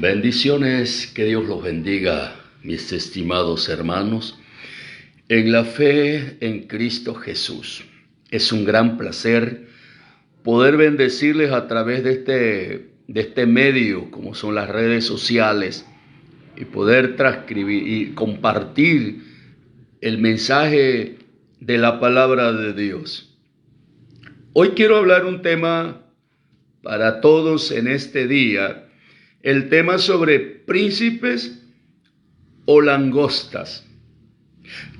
Bendiciones, que Dios los bendiga, mis estimados hermanos, en la fe en Cristo Jesús. Es un gran placer poder bendecirles a través de este medio, como son las redes sociales, y poder transcribir y compartir el mensaje de la palabra de Dios. Hoy quiero hablar un tema para todos en este día, el tema sobre príncipes o langostas.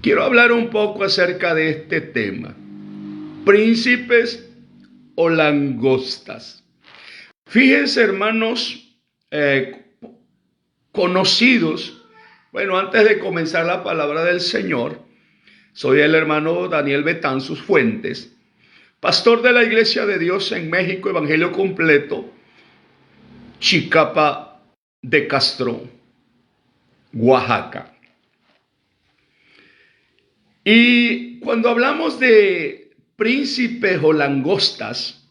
Quiero hablar un poco acerca de este tema, príncipes o langostas. Fíjense, hermanos, conocidos. Bueno, antes de comenzar la palabra del Señor, soy el hermano Daniel Betanzos Fuentes, pastor de la Iglesia de Dios en México, Evangelio Completo, Chicapa de Castro, Oaxaca. Y cuando hablamos de príncipes o langostas,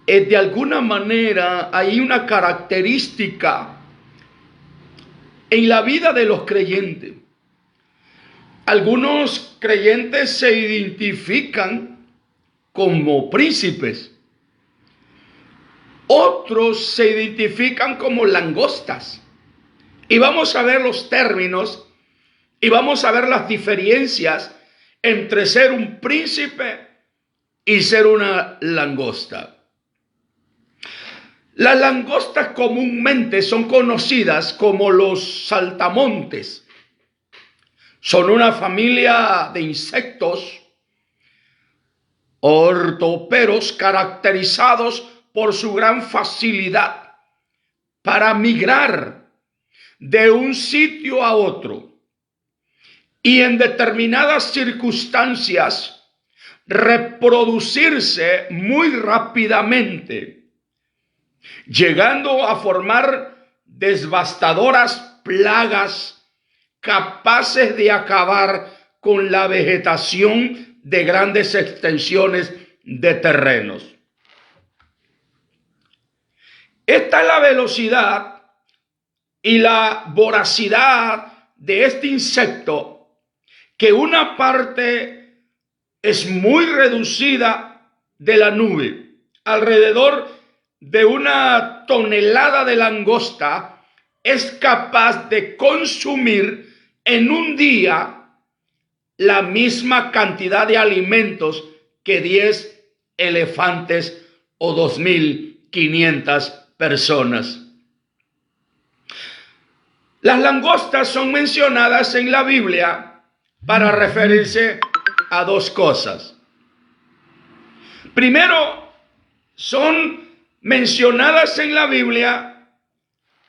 de alguna manera hay una característica en la vida de los creyentes. Algunos creyentes se identifican como príncipes. Otros se identifican como langostas. Y vamos a ver los términos y vamos a ver las diferencias entre ser un príncipe y ser una langosta. Las langostas comúnmente son conocidas como los saltamontes. Son una familia de insectos ortóperos caracterizados por su gran facilidad para migrar de un sitio a otro y en determinadas circunstancias reproducirse muy rápidamente, llegando a formar devastadoras plagas capaces de acabar con la vegetación de grandes extensiones de terrenos. Esta es la velocidad y la voracidad de este insecto, que una parte es muy reducida de la nube. Alrededor de 1 tonelada de langosta es capaz de consumir en un día la misma cantidad de alimentos que 10 elefantes o 2.500 personas. Las langostas son mencionadas en la Biblia para referirse a dos cosas. Primero, son mencionadas en la Biblia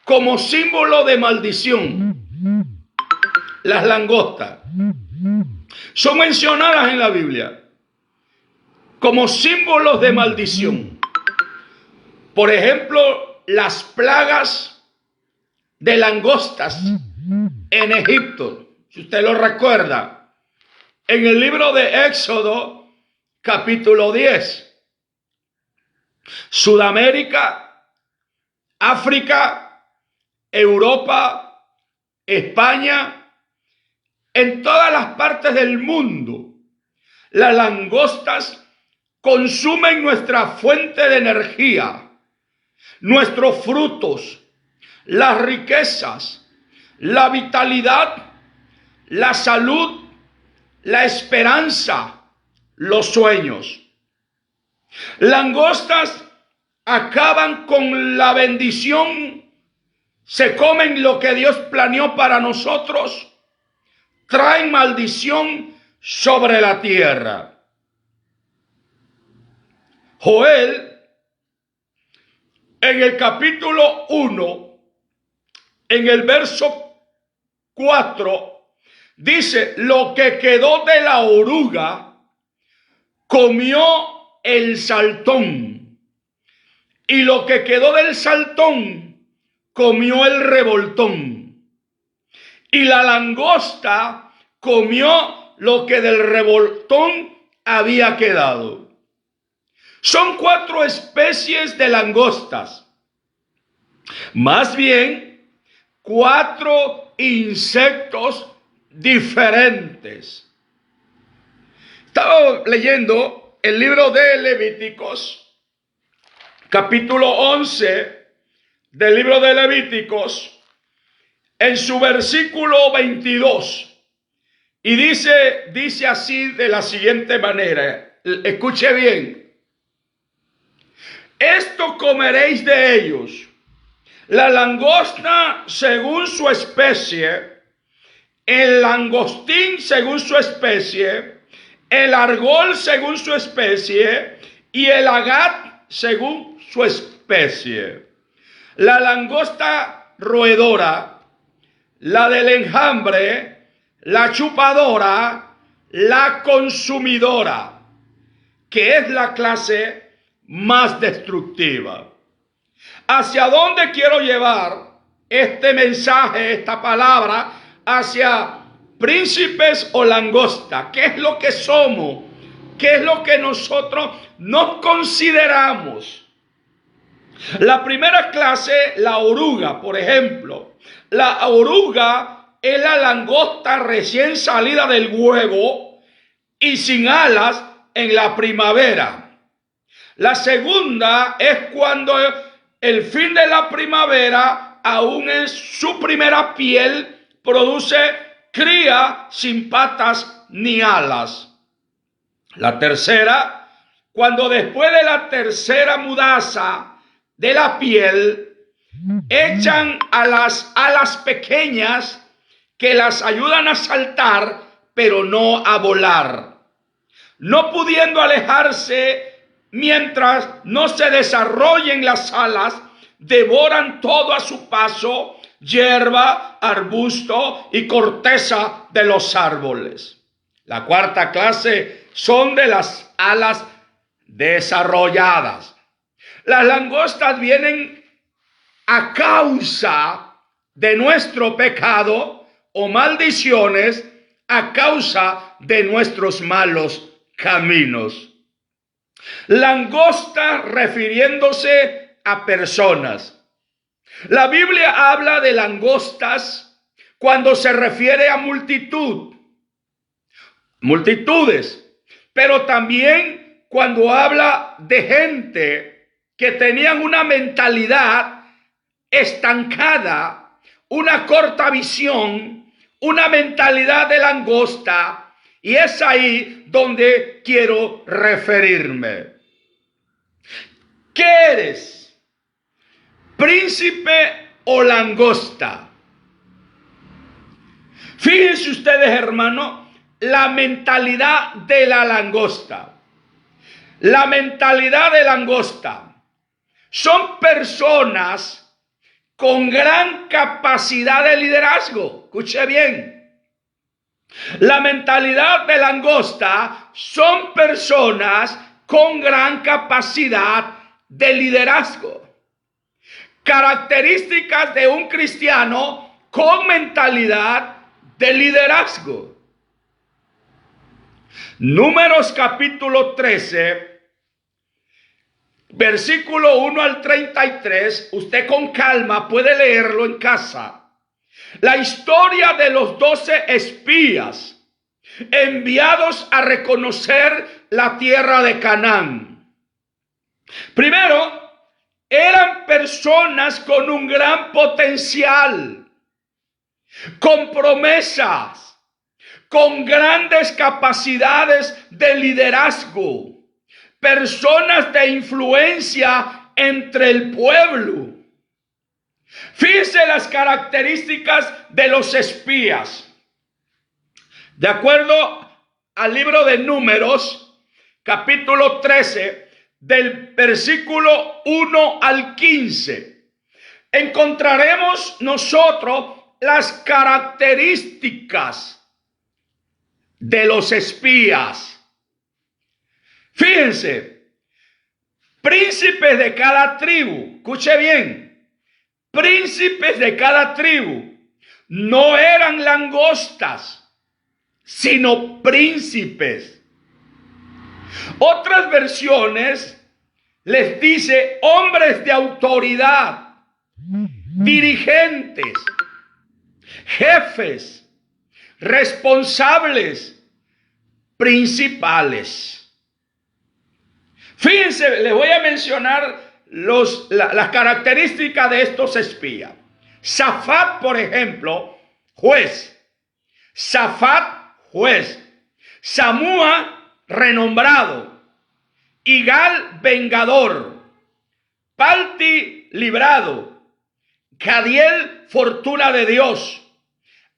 como símbolo de maldición. Las langostas son mencionadas en la Biblia como símbolos de maldición. Por ejemplo, las plagas de langostas en Egipto, si usted lo recuerda, en el libro de Éxodo, capítulo 10. Sudamérica, África, Europa, España, en todas las partes del mundo, las langostas consumen nuestra fuente de energía, nuestros frutos, las riquezas, la vitalidad, la salud, la esperanza, los sueños. Langostas acaban con la bendición, se comen lo que Dios planeó para nosotros, traen maldición sobre la tierra. Joel, en el capítulo 1, en el verso 4, dice: lo que quedó de la oruga comió el saltón, y lo que quedó del saltón comió el revoltón, y la langosta comió lo que del revoltón había quedado. Son 4 especies de langostas. Más bien, 4 insectos diferentes. Estaba leyendo el libro de Levíticos, capítulo 11 del libro de Levíticos, en su versículo 22. Y dice así de la siguiente manera, escuche bien. Esto comeréis de ellos: la langosta según su especie, el langostín según su especie, el argol según su especie y el agat según su especie. La langosta roedora, la del enjambre, la chupadora, la consumidora, que es la clase más destructiva. ¿Hacia dónde quiero llevar este mensaje, esta palabra? Hacia príncipes o langosta. ¿Qué es lo que somos? ¿Qué es lo que nosotros nos consideramos? La primera clase, la oruga, por ejemplo. La oruga es la langosta recién salida del huevo y sin alas en la primavera. La segunda es cuando el fin de la primavera, aún en su primera piel, produce cría sin patas ni alas. La tercera, cuando después de la tercera mudanza de la piel, echan a las alas pequeñas que las ayudan a saltar, pero no a volar. No pudiendo alejarse mientras no se desarrollen las alas, devoran todo a su paso: hierba, arbusto y corteza de los árboles. La cuarta clase son de las alas desarrolladas. Las langostas vienen a causa de nuestro pecado o maldiciones, a causa de nuestros malos caminos. Langosta refiriéndose a personas. La Biblia habla de langostas cuando se refiere a multitudes, pero también cuando habla de gente que tenían una mentalidad estancada, una corta visión, una mentalidad de langosta. Y es ahí donde quiero referirme. ¿Qué eres? ¿Príncipe o langosta? Fíjense ustedes, hermano, la mentalidad de la langosta. La mentalidad de langosta. Son personas con gran capacidad de liderazgo. Escuche bien. La mentalidad de langosta son personas con gran capacidad de liderazgo. Características de un cristiano con mentalidad de liderazgo. Números capítulo 13, versículo 1 al 33. Usted con calma puede leerlo en casa. La historia de los 12 espías enviados a reconocer la tierra de Canaán. Primero, eran personas con un gran potencial, con promesas, con grandes capacidades de liderazgo, personas de influencia entre el pueblo. Fíjense las características de los espías. De acuerdo al libro de Números, capítulo 13, del versículo 1 al 15, encontraremos nosotros las características de los espías. Fíjense, príncipes de cada tribu, escuche bien. Príncipes de cada tribu. No eran langostas, sino príncipes. Otras versiones les dice hombres de autoridad. dirigentes, jefes, responsables, principales. Fíjense, les voy a mencionar las características de estos espías. Safat, por ejemplo, juez. Safat, juez. Samúa, renombrado. Igal, vengador. Palti, librado. Cadiel, fortuna de Dios.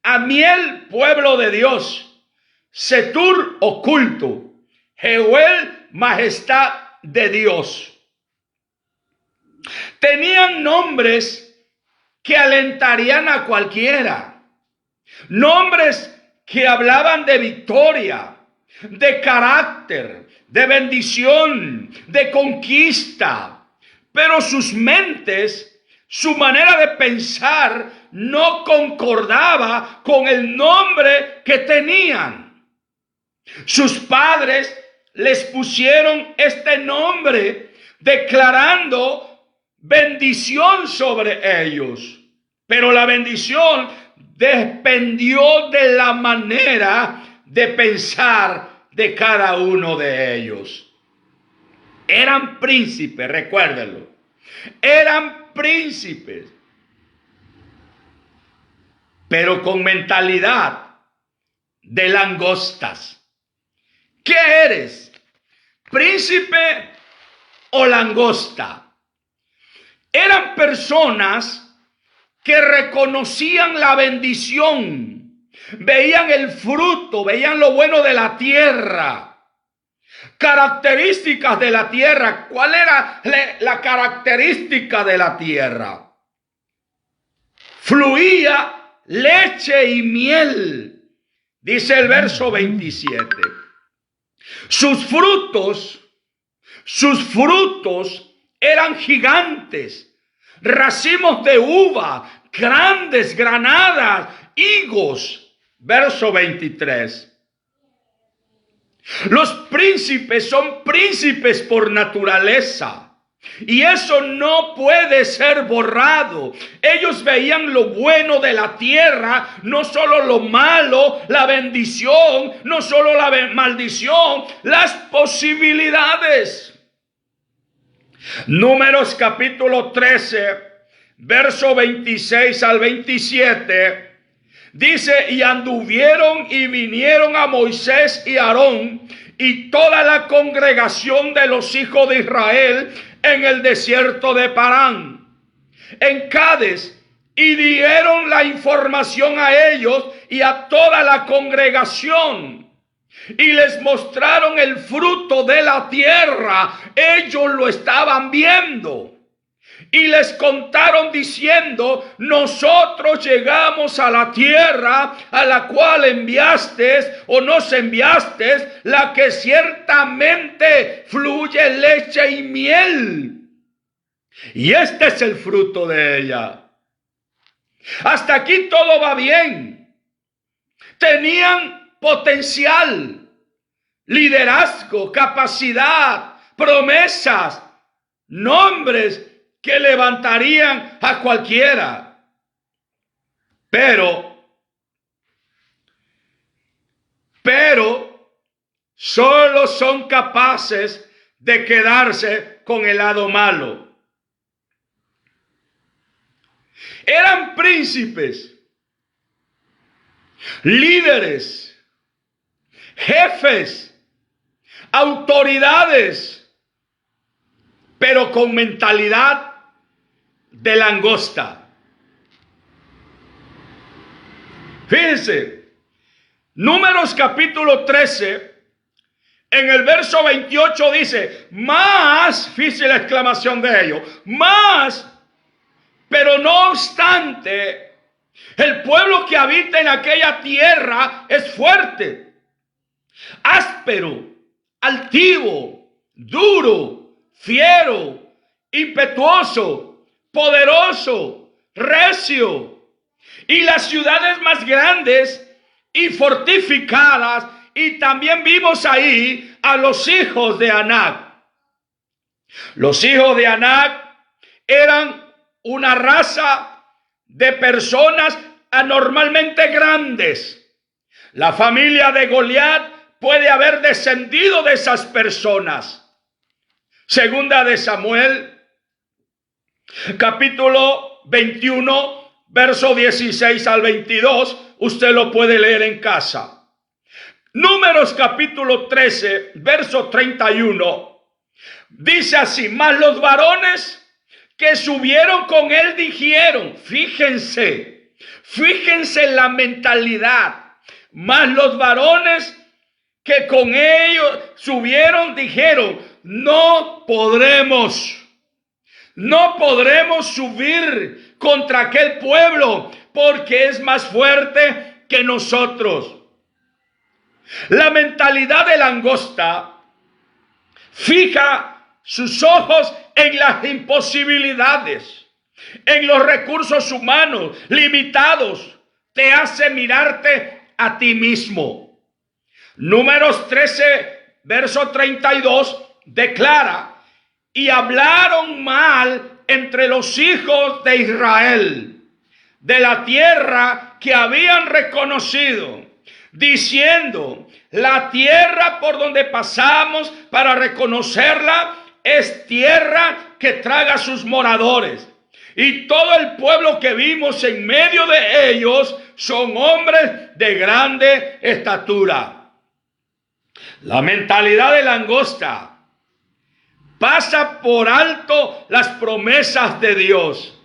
Amiel, pueblo de Dios. Setur, oculto. Jeuel, majestad de Dios. Tenían nombres que alentarían a cualquiera. Nombres que hablaban de victoria, de carácter, de bendición, de conquista. Pero sus mentes, su manera de pensar no concordaba con el nombre que tenían. Sus padres les pusieron este nombre declarando bendición sobre ellos. Pero la bendición dependió de la manera de pensar de cada uno de ellos. Eran príncipes, recuérdenlo. Eran príncipes, pero con mentalidad de langostas. ¿Qué eres? ¿Príncipe o langosta? Eran personas que reconocían la bendición, veían el fruto, veían lo bueno de la tierra. Características de la tierra. ¿Cuál era la característica de la tierra? Fluía leche y miel, dice el verso 27. Sus frutos eran gigantes, racimos de uva, grandes granadas, higos. Verso 23. Los príncipes son príncipes por naturaleza. Y eso no puede ser borrado. Ellos veían lo bueno de la tierra, no solo lo malo, la bendición, no solo la maldición, las posibilidades. Números capítulo 13, verso 26 al 27. Dice, y anduvieron y vinieron a Moisés y Aarón y toda la congregación de los hijos de Israel en el desierto de Parán, en Cades, y dieron la información a ellos y a toda la congregación, y les mostraron el fruto de la tierra. Ellos lo estaban viendo. Y les contaron diciendo, nosotros llegamos a la tierra a la cual enviaste o nos enviaste, la que ciertamente fluye leche y miel. Y este es el fruto de ella. Hasta aquí todo va bien. Tenían potencial, liderazgo, capacidad, promesas, nombres que levantarían a cualquiera. Pero solo son capaces de quedarse con el lado malo. Eran príncipes, líderes, jefes, autoridades, pero con mentalidad de langosta. Fíjense, Números capítulo 13, en el verso 28 dice, más, fíjense la exclamación de ellos, más, pero no obstante, el pueblo que habita en aquella tierra es fuerte, áspero, altivo, duro, fiero, impetuoso, poderoso, recio. Y las ciudades más grandes y fortificadas, y también vimos ahí a los hijos de Anac. Los hijos de Anac eran una raza de personas anormalmente grandes. La familia de Goliat puede haber descendido de esas personas. Segunda de Samuel, capítulo 21, verso 16 al 22. Usted lo puede leer en casa. Números capítulo 13, verso 31. Dice así: mas los varones que subieron con él dijeron, fíjense en la mentalidad. Mas los varones que con ellos subieron dijeron, no podremos subir contra aquel pueblo, porque es más fuerte que nosotros. La mentalidad de langosta fija sus ojos en las imposibilidades, en los recursos humanos limitados. Te hace mirarte a ti mismo. Números 13, verso 32 declara: y hablaron mal entre los hijos de Israel de la tierra que habían reconocido, diciendo, la tierra por donde pasamos para reconocerla es tierra que traga a sus moradores. Y todo el pueblo que vimos en medio de ellos son hombres de grande estatura. La mentalidad de langosta pasa por alto las promesas de Dios.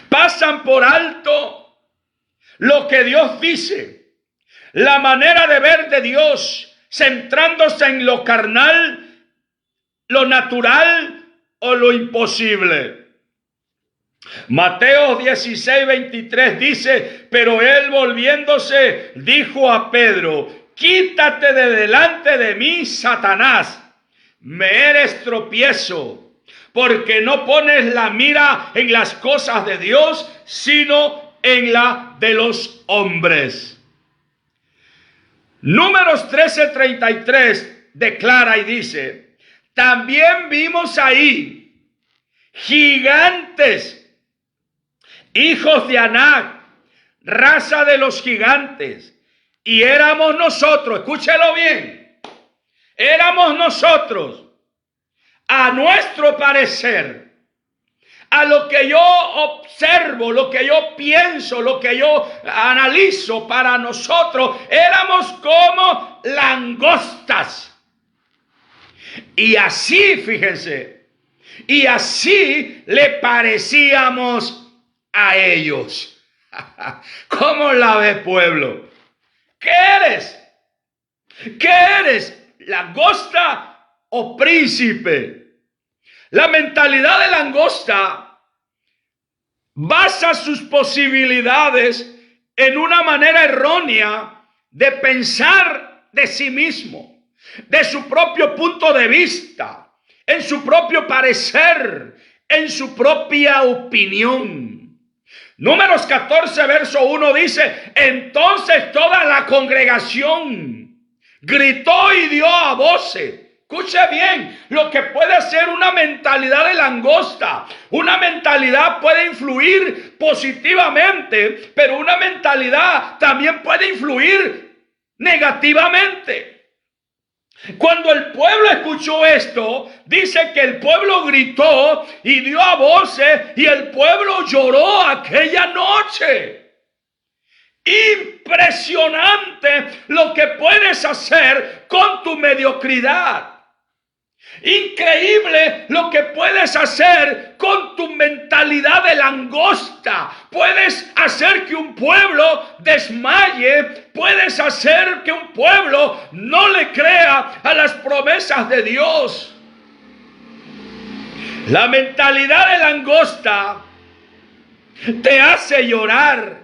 Pasan por alto lo que Dios dice. La manera de ver de Dios, centrándose en lo carnal, lo natural o lo imposible. Mateo 16, 23 dice, pero él volviéndose dijo a Pedro, quítate de delante de mí, Satanás, me eres tropiezo, porque no pones la mira en las cosas de Dios, sino en la de los hombres. Números 13:33 declara y dice, también vimos ahí gigantes, hijos de Anac, raza de los gigantes, y éramos nosotros, escúchelo bien, éramos nosotros, a nuestro parecer, a lo que yo observo, lo que yo pienso, lo que yo analizo, para nosotros éramos como langostas. Y así, fíjense, y así le parecíamos a ellos. ¿Cómo la ve, pueblo? ¿Qué eres? ¿Qué eres? ¿Langosta o príncipe? La mentalidad de langosta basa sus posibilidades en una manera errónea de pensar de sí mismo, de su propio punto de vista, en su propio parecer, en su propia opinión. Números 14, verso 1 dice, entonces toda la congregación gritó y dio a voces. Escuche bien lo que puede ser una mentalidad de langosta. Una mentalidad puede influir positivamente, pero una mentalidad también puede influir negativamente. Cuando el pueblo escuchó esto, dice que el pueblo gritó y dio a voces y el pueblo lloró aquella noche. Impresionante lo que puedes hacer con tu mediocridad. Increíble lo que puedes hacer con tu mentalidad de langosta. Puedes hacer que un pueblo desmaye. Puedes hacer que un pueblo no le crea a las promesas de Dios. La mentalidad de langosta te hace llorar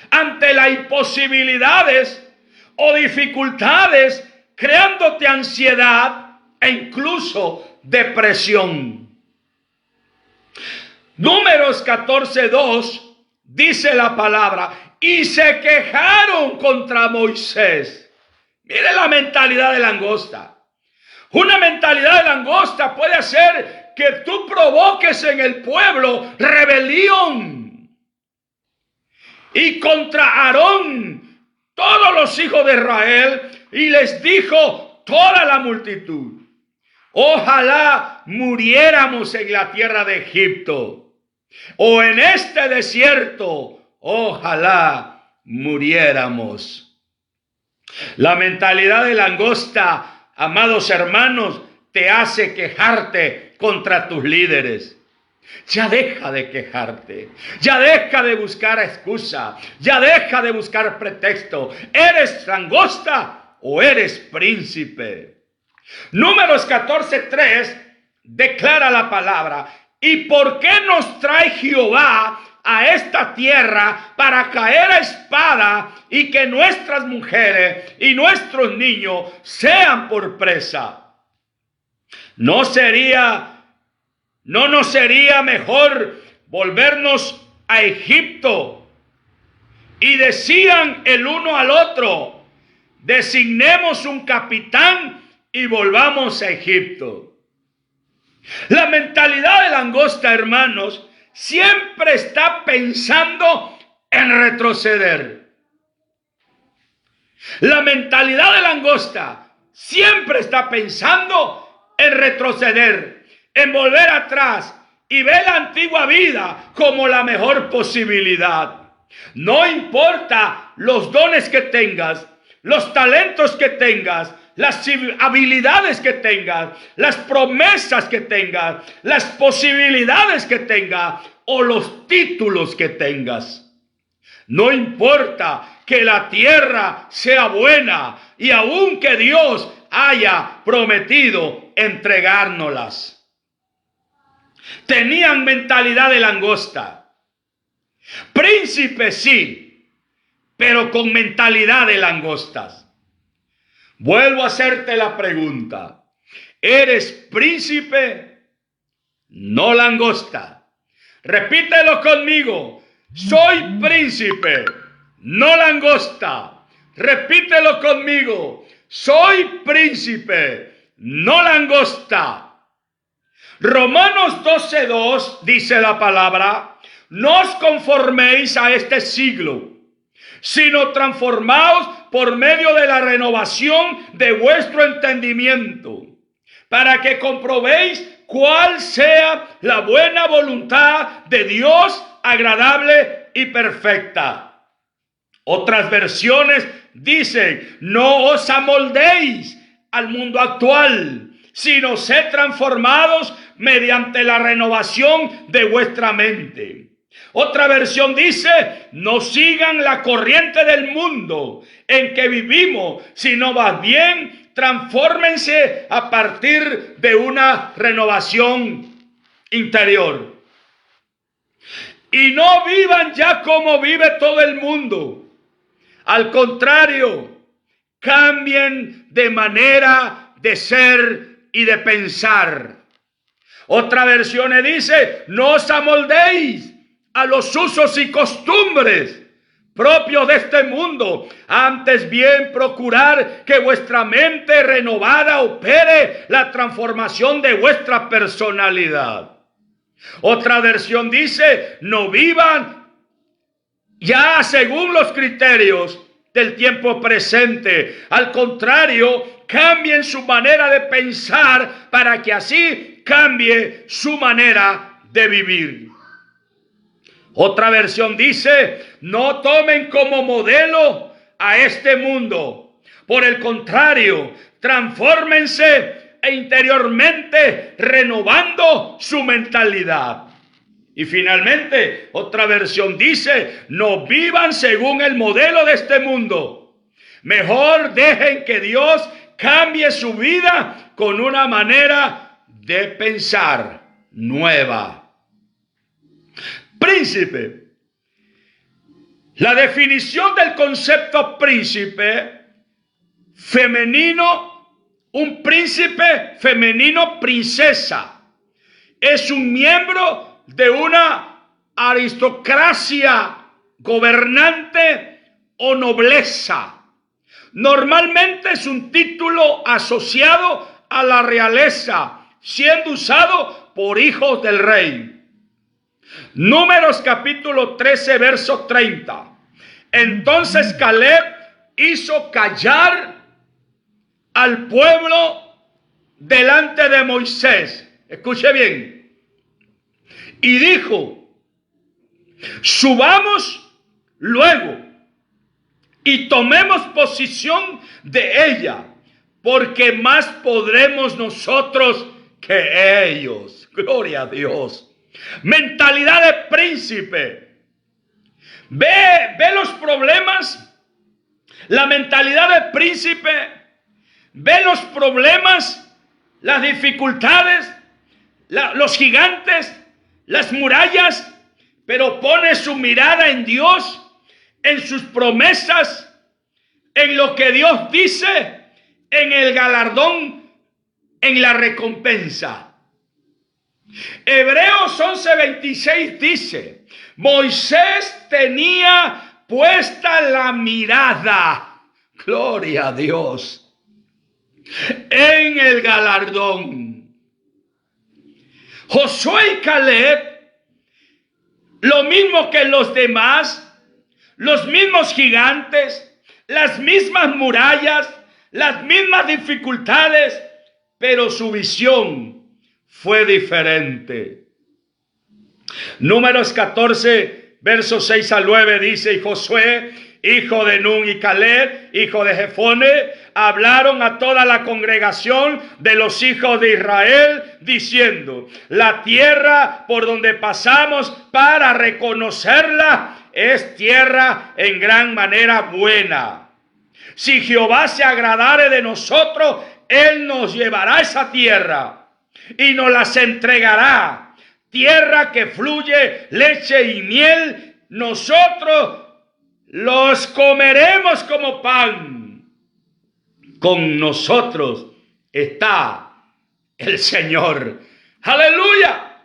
ante las imposibilidades o dificultades, creándote ansiedad e incluso depresión. Números 14:2 dice la palabra, y se quejaron contra Moisés. Mire la mentalidad de langosta. Una mentalidad de langosta puede hacer que tú provoques en el pueblo rebelión. Y contra Aarón, todos los hijos de Israel, y les dijo toda la multitud: ojalá muriéramos en la tierra de Egipto, o en este desierto, ojalá muriéramos. La mentalidad de langosta, amados hermanos, te hace quejarte contra tus líderes. Ya deja de quejarte, ya deja de buscar excusa, ya deja de buscar pretexto. ¿Eres langosta o eres príncipe? Números 14:3 declara la palabra: ¿y por qué nos trae Jehová a esta tierra para caer a espada y que nuestras mujeres y nuestros niños sean por presa? ¿No nos sería mejor volvernos a Egipto? Y decían el uno al otro: designemos un capitán y volvamos a Egipto. La mentalidad de langosta, hermanos, siempre está pensando en retroceder. La mentalidad de langosta siempre está pensando en retroceder, en volver atrás y ver la antigua vida como la mejor posibilidad. No importa los dones que tengas, los talentos que tengas, las habilidades que tengas, las promesas que tengas, las posibilidades que tengas o los títulos que tengas. No importa que la tierra sea buena y aun que Dios haya prometido entregárnoslas. Tenían mentalidad de langosta. Príncipe sí, pero con mentalidad de langostas. Vuelvo a hacerte la pregunta: ¿eres príncipe, no langosta? Repítelo conmigo: soy príncipe, no langosta. Repítelo conmigo: soy príncipe, no langosta. Romanos 12:2 dice la palabra: no os conforméis a este siglo, sino transformaos por medio de la renovación de vuestro entendimiento, para que comprobéis cuál sea la buena voluntad de Dios, agradable y perfecta. Otras versiones dicen: no os amoldéis al mundo actual, sino sed transformados mediante la renovación de vuestra mente. Otra versión dice: no sigan la corriente del mundo en que vivimos, sino más bien transfórmense a partir de una renovación interior. Y no vivan ya como vive todo el mundo. Al contrario, cambien de manera de ser y de pensar. Otra versión dice: no os amoldéis a los usos y costumbres propios de este mundo, antes bien procurar que vuestra mente renovada opere la transformación de vuestra personalidad. Otra versión dice: no vivan ya según los criterios del tiempo presente. Al contrario, cambien su manera de pensar para que así cambie su manera de vivir. Otra versión dice: no tomen como modelo a este mundo. Por el contrario, transfórmense interiormente, renovando su mentalidad. Y finalmente, otra versión dice: no vivan según el modelo de este mundo. Mejor dejen que Dios cambie su vida con una manera de pensar nueva. Príncipe. La definición del concepto príncipe femenino, un príncipe femenino, princesa, es un miembro de una aristocracia gobernante o nobleza. Normalmente es un título asociado a la realeza, siendo usado por hijos del rey. Números capítulo 13, verso 30. Entonces Caleb hizo callar al pueblo delante de Moisés. Escuche bien. Y dijo: subamos luego y tomemos posición de ella, porque más podremos nosotros que ellos. Gloria a Dios. Mentalidad de príncipe. Ve los problemas. La mentalidad de príncipe ve los problemas, las dificultades, los gigantes, las murallas, pero pone su mirada en Dios, en sus promesas, en lo que Dios dice, en el galardón, en la recompensa. Hebreos 11:26 dice: Moisés tenía puesta la mirada, gloria a Dios, en el galardón. Josué y Caleb, lo mismo que los demás, los mismos gigantes, las mismas murallas, las mismas dificultades, pero su visión fue diferente. Números 14, versos 6 al 9 dice: y Josué, hijo de Nun, y Caleb, hijo de Jefone, hablaron a toda la congregación de los hijos de Israel, diciendo: la tierra por donde pasamos para reconocerla es tierra en gran manera buena. Si Jehová se agradare de nosotros, Él nos llevará a esa tierra y nos las entregará. Tierra que fluye leche y miel, nosotros los comeremos como pan. Con nosotros está el Señor. ¡Aleluya!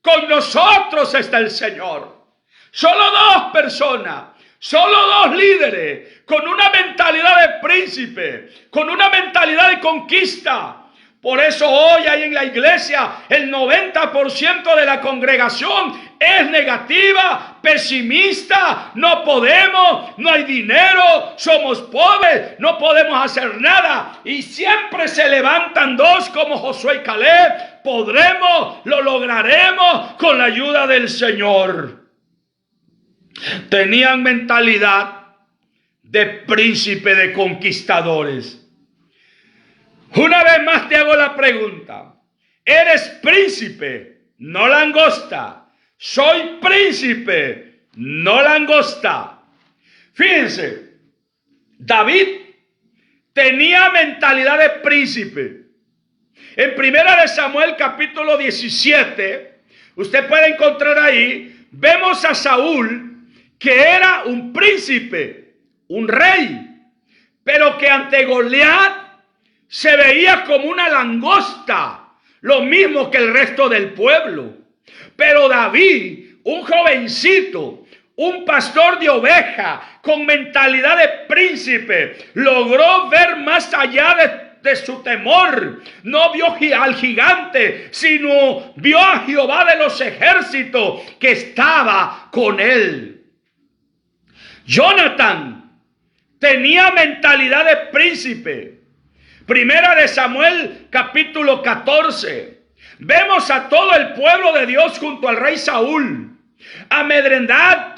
Con nosotros está el Señor. Solo dos personas, solo dos líderes, con una mentalidad de príncipe, con una mentalidad de conquista. Por eso hoy hay en la iglesia el 90% de la congregación es negativa, pesimista. No podemos, no hay dinero, somos pobres, no podemos hacer nada. Y siempre se levantan dos como Josué y Caleb. Podremos, lo lograremos con la ayuda del Señor. Tenían mentalidad de príncipe, de conquistadores. Una vez más te hago la pregunta: ¿eres príncipe, no langosta? Soy príncipe, no langosta. Fíjense, David tenía mentalidad de príncipe. En 1 Samuel capítulo 17, usted puede encontrar ahí, vemos a Saúl, que era un príncipe, un rey, pero que ante Goliat se veía como una langosta, lo mismo que el resto del pueblo. Pero David, un jovencito, un pastor de oveja, con mentalidad de príncipe, logró ver más allá de su temor. No vio al gigante, sino vio a Jehová de los ejércitos que estaba con él. Jonathan tenía mentalidad de príncipe. 1 Samuel capítulo 14. Vemos a todo el pueblo de Dios junto al rey Saúl,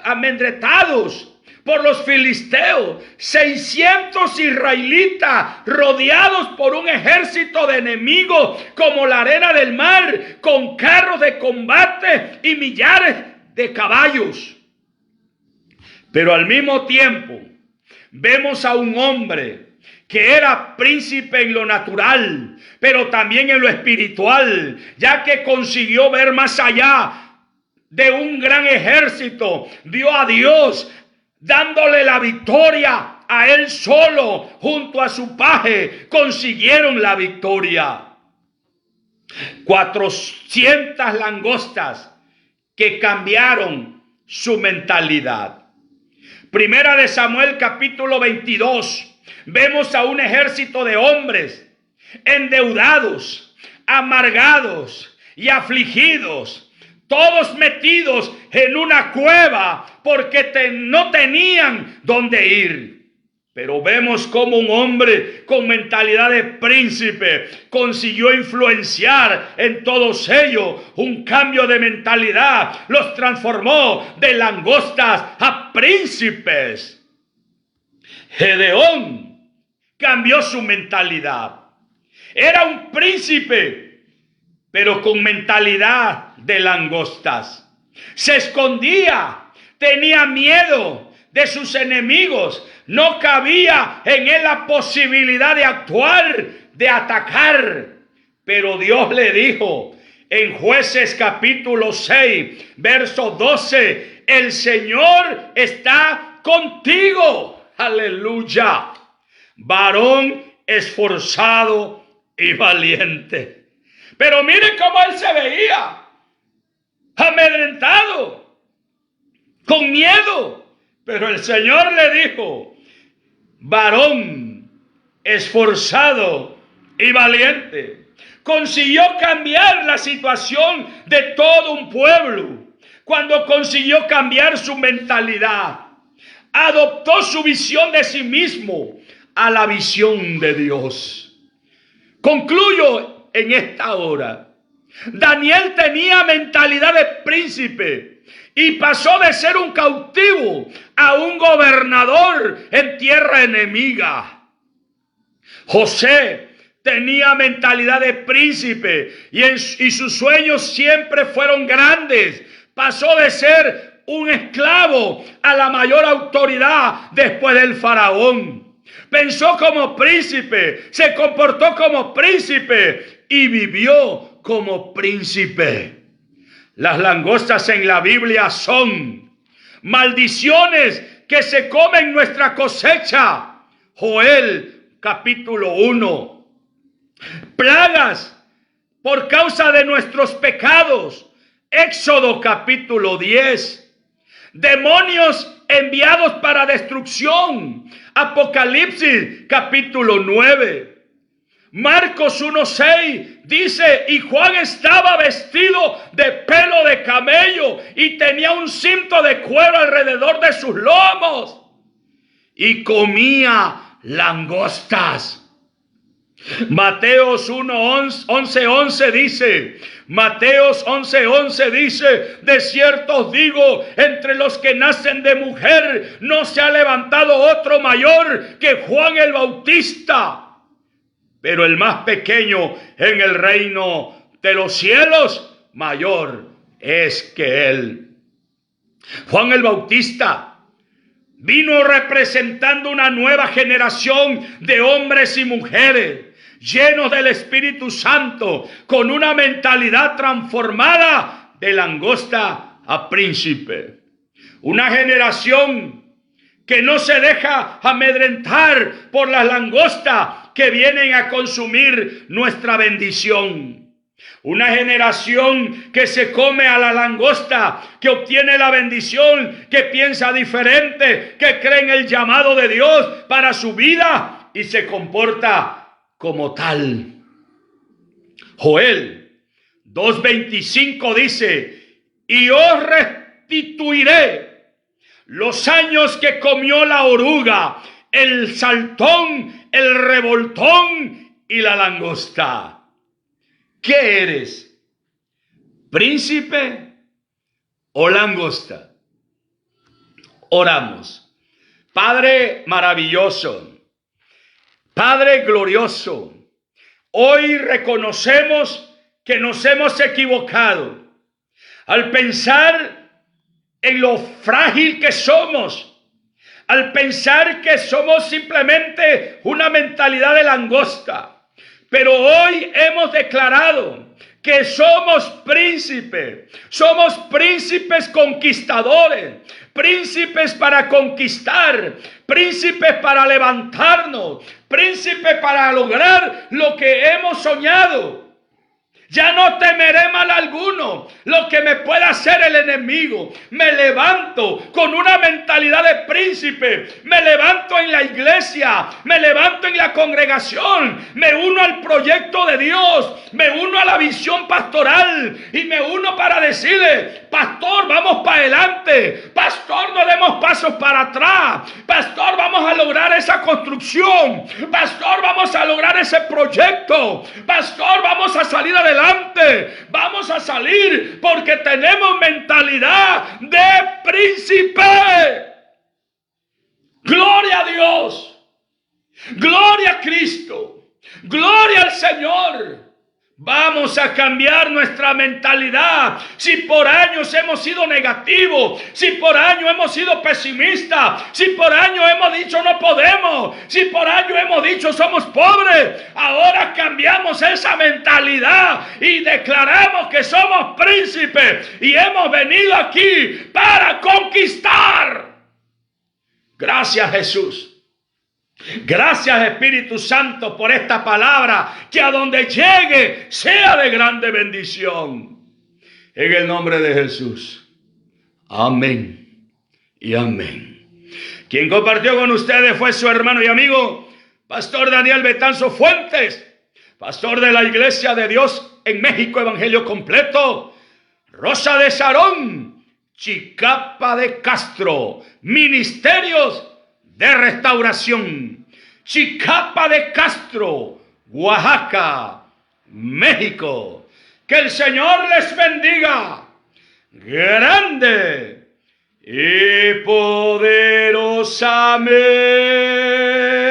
amedrentados por los filisteos. 600 israelitas rodeados por un ejército de enemigos como la arena del mar, con carros de combate y millares de caballos. Pero al mismo tiempo vemos a un hombre que era príncipe en lo natural, pero también en lo espiritual, ya que consiguió ver más allá de un gran ejército. Vio a Dios dándole la victoria a él solo, junto a su paje, consiguieron la victoria. 400 langostas que cambiaron su mentalidad. 1 Samuel capítulo 22. Vemos a un ejército de hombres endeudados, amargados y afligidos, todos metidos en una cueva porque no tenían dónde ir. Pero vemos cómo un hombre con mentalidad de príncipe consiguió influenciar en todos ellos un cambio de mentalidad. Los transformó de langostas a príncipes. Gedeón cambió su mentalidad. Era un príncipe, pero con mentalidad de langostas. Se escondía, tenía miedo de sus enemigos. No cabía en él la posibilidad de actuar, de atacar. Pero Dios le dijo en Jueces capítulo 6, verso 12, el Señor está contigo. Aleluya. Varón esforzado y valiente. Pero miren cómo él se veía. Amedrentado, con miedo. Pero el Señor le dijo, varón esforzado y valiente. Consiguió cambiar la situación de todo un pueblo cuando consiguió cambiar su mentalidad. Adoptó su visión de sí mismo a la visión de Dios. Concluyo en esta hora. Daniel tenía mentalidad de príncipe y pasó de ser un cautivo a un gobernador en tierra enemiga. José tenía mentalidad de príncipe y sus sueños siempre fueron grandes. Pasó de ser un esclavo a la mayor autoridad después del faraón. Pensó como príncipe, se comportó como príncipe y vivió como príncipe. Las langostas en la Biblia son maldiciones que se comen nuestra cosecha. Joel capítulo 1. Plagas por causa de nuestros pecados. Éxodo capítulo 10. Demonios enviados para destrucción. Apocalipsis capítulo 9. Marcos 1:6 dice, y Juan estaba vestido de pelo de camello y tenía un cinto de cuero alrededor de sus lomos y comía langostas. Mateos 11:11 dice, Mateos 11:11 dice, de cierto os digo, entre los que nacen de mujer no se ha levantado otro mayor que Juan el Bautista. Pero el más pequeño en el reino de los cielos, mayor es que él. Juan el Bautista vino representando una nueva generación de hombres y mujeres llenos del Espíritu Santo, con una mentalidad transformada de langosta a príncipe. Una generación que no se deja amedrentar por las langostas que vienen a consumir nuestra bendición. Una generación que se come a la langosta, que obtiene la bendición, que piensa diferente, que cree en el llamado de Dios para su vida y se comporta como tal. Joel 2:25 dice, y os restituiré los años que comió la oruga, el saltón, el revoltón y la langosta. ¿Qué eres? ¿Príncipe o langosta? Oramos. Padre maravilloso, Padre glorioso, hoy reconocemos que nos hemos equivocado al pensar en lo frágil que somos, al pensar que somos simplemente una mentalidad de langosta. Pero hoy hemos declarado que somos príncipes conquistadores, príncipes para conquistar, príncipes para levantarnos, príncipes para lograr lo que hemos soñado. Ya no temeré mal alguno, lo que me pueda hacer el enemigo. Me levanto con una mentalidad de príncipe. Me levanto en la iglesia, me levanto en la congregación, me uno al proyecto de Dios, me uno a la visión pastoral y me uno para decirle: pastor, vamos para adelante. Pastor, no demos pasos para atrás. Pastor, vamos a lograr esa construcción. Pastor, vamos a lograr ese proyecto. Pastor, vamos a salir adelante. Vamos a salir porque tenemos mentalidad de príncipe. Gloria a Dios. Gloria a Cristo. Gloria al Señor. Vamos a cambiar nuestra mentalidad. Si por años hemos sido negativos, si por años hemos sido pesimistas, si por años hemos dicho no podemos, si por años hemos dicho somos pobres, ahora cambiamos esa mentalidad y declaramos que somos príncipes y hemos venido aquí para conquistar. Gracias, Jesús. Gracias, Espíritu Santo, por esta palabra, que a donde llegue sea de grande bendición. En el nombre de Jesús. Amén y amén. Quien compartió con ustedes fue su hermano y amigo, Pastor Daniel Betanzo Fuentes, pastor de la Iglesia de Dios en México, Evangelio Completo, Rosa de Sarón, Chicapa de Castro, Ministerios de Restauración, Chicapa de Castro, Oaxaca, México. Que el Señor les bendiga grande y poderosamente.